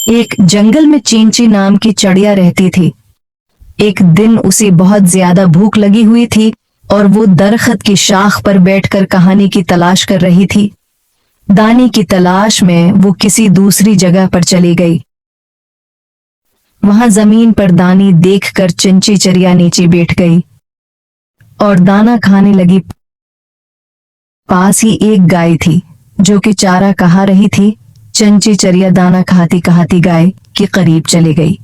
एक जंगल में चींची नाम की चिड़िया रहती थी। एक दिन उसे बहुत ज्यादा भूख लगी हुई थी और वो दरख्त की शाख पर बैठकर कहानी की तलाश कर रही थी। दाने की तलाश में वो किसी दूसरी जगह पर चली गई। वहां जमीन पर दानी देखकर चींची चिड़िया नीचे बैठ गई और दाना खाने लगी। पास ही एक गाय थी जो कि चारा कहा रही थी। चींची चिड़िया दाना खाती खाती गाय के करीब चली गई।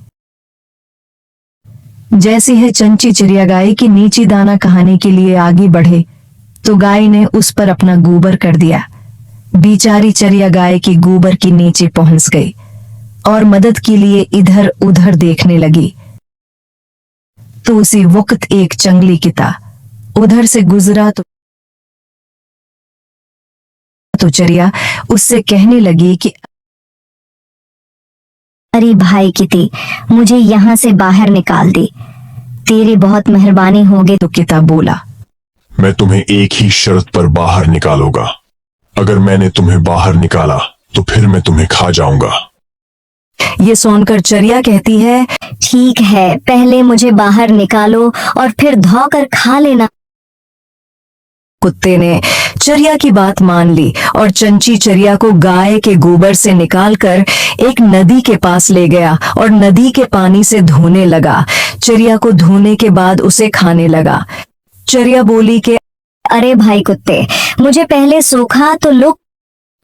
जैसे ही चींची चिड़िया गाय के नीचे दाना खाने के लिए आगे बढ़े तो गाय ने उस पर अपना गोबर कर दिया। बेचारी चिड़िया गाय के गोबर के नीचे पहुंच गई और मदद के लिए इधर उधर देखने लगी। तो उसी वक्त एक जंगली कुत्ता उधर से गुजरा तो चिड़िया उससे कहने लगी कि अरे भाई किती, मुझे यहाँ से बाहर निकाल दे, तेरी बहुत मेहरबानी होगी। तो कुत्ता बोला, मैं तुम्हें एक ही शर्त पर बाहर निकालूंगा। अगर मैंने तुम्हें बाहर निकाला तो फिर मैं तुम्हें खा जाऊंगा। ये सुनकर चिड़िया कहती है, ठीक है, पहले मुझे बाहर निकालो और फिर धोकर खा लेना। कुत्ते ने चिड़िया की बात मान ली और चींची चिड़िया को गाय के गोबर से निकालकर एक नदी के पास ले गया और नदी के पानी से धोने लगा। चिड़िया को धोने के बाद उसे खाने लगा। चिड़िया बोली कि अरे भाई कुत्ते, मुझे पहले सूखा तो लो।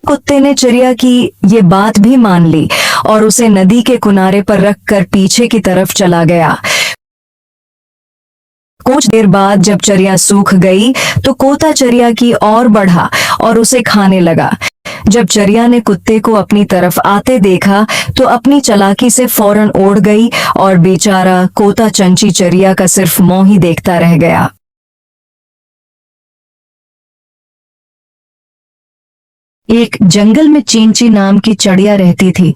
कुत्ते ने चिड़िया की ये बात भी मान ली और उसे नदी के किनारे पर रखकर पीछे की तरफ चला गया। कुछ देर बाद जब चिड़िया सूख गई तो कोता चिड़िया की ओर बढ़ा और उसे खाने लगा। जब चिड़िया ने कुत्ते को अपनी तरफ आते देखा तो अपनी चालाकी से फौरन उड़ गई और बेचारा कोता चींची चिड़िया का सिर्फ मुंह ही देखता रह गया। एक जंगल में चींची नाम की चिड़िया रहती थी।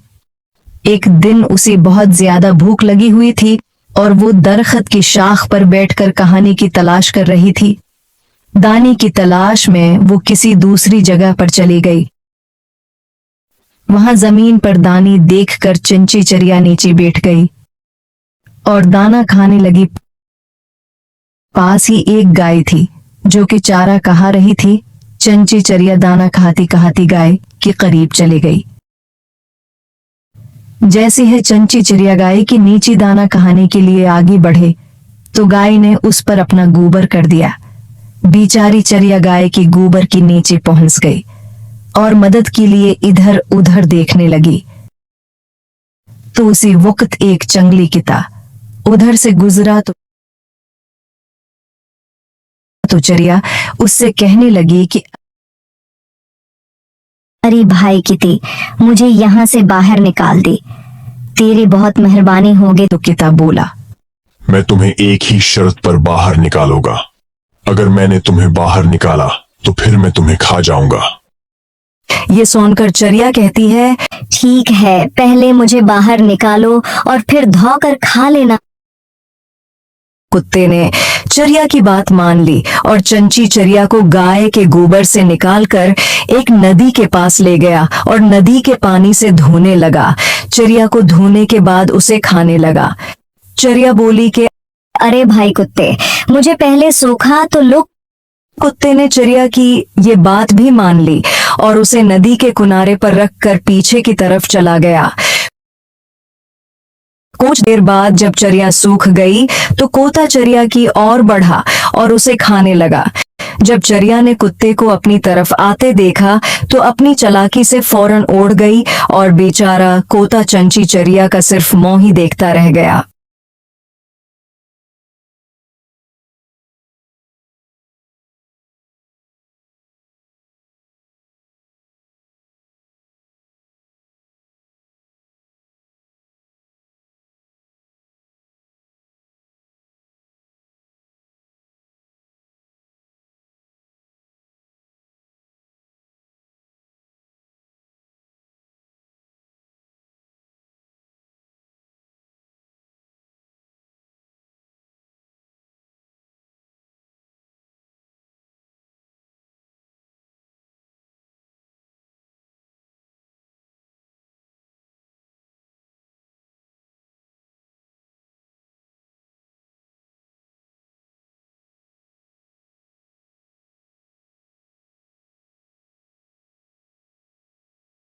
एक दिन उसे बहुत ज्यादा भूख लगी हुई थी और वो दरख्त की शाख पर बैठकर कहानी की तलाश कर रही थी। दाने की तलाश में वो किसी दूसरी जगह पर चली गई। वहां जमीन पर दाने देखकर चींची चिड़िया नीचे बैठ गई और दाना खाने लगी। पास ही एक गाय थी जो कि चारा कहा रही थी। चींची चिड़िया दाना खाती खाती गाय के करीब चली गई। जैसे ही चींची चिड़िया गाय के नीचे दाना खाने के लिए आगे बढ़े तो गाय ने उस पर अपना गोबर कर दिया। बेचारी चिड़िया गाय के गोबर के नीचे पहुंच गई और मदद के लिए इधर उधर देखने लगी। तो उसी वक्त एक जंगली कुत्ता उधर से गुजरा तो चिड़िया उससे कहने लगी कि अरे भाई किती, मुझे यहाँ से बाहर निकाल दे, तेरी बहुत मेहरबानी होगी। तो कुत्ता बोला, मैं तुम्हें एक ही शर्त पर बाहर निकालूंगा। अगर मैंने तुम्हें बाहर निकाला तो फिर मैं तुम्हें खा जाऊंगा। ये सुनकर चिड़िया कहती है, ठीक है, पहले मुझे बाहर निकालो और फिर धोकर खा लेना। कुत्ते ने चिड़िया की बात मान ली और चींची चिड़िया को गाय के गोबर से निकालकर एक नदी के पास ले गया और नदी के पानी से धोने लगा। चिड़िया को धोने के बाद उसे खाने लगा। चिड़िया बोली कि अरे भाई कुत्ते, मुझे पहले सूखा तो लो। कुत्ते ने चिड़िया की ये बात भी मान ली और उसे नदी के किनारे पर रखकर पीछे की तरफ चला गया। कुछ देर बाद जब चिड़िया सूख गई तो कोता चिड़िया की ओर बढ़ा और उसे खाने लगा। जब चिड़िया ने कुत्ते को अपनी तरफ आते देखा तो अपनी चालाकी से फौरन उड़ गई और बेचारा कोता चींची चिड़िया का सिर्फ मुंह ही देखता रह गया।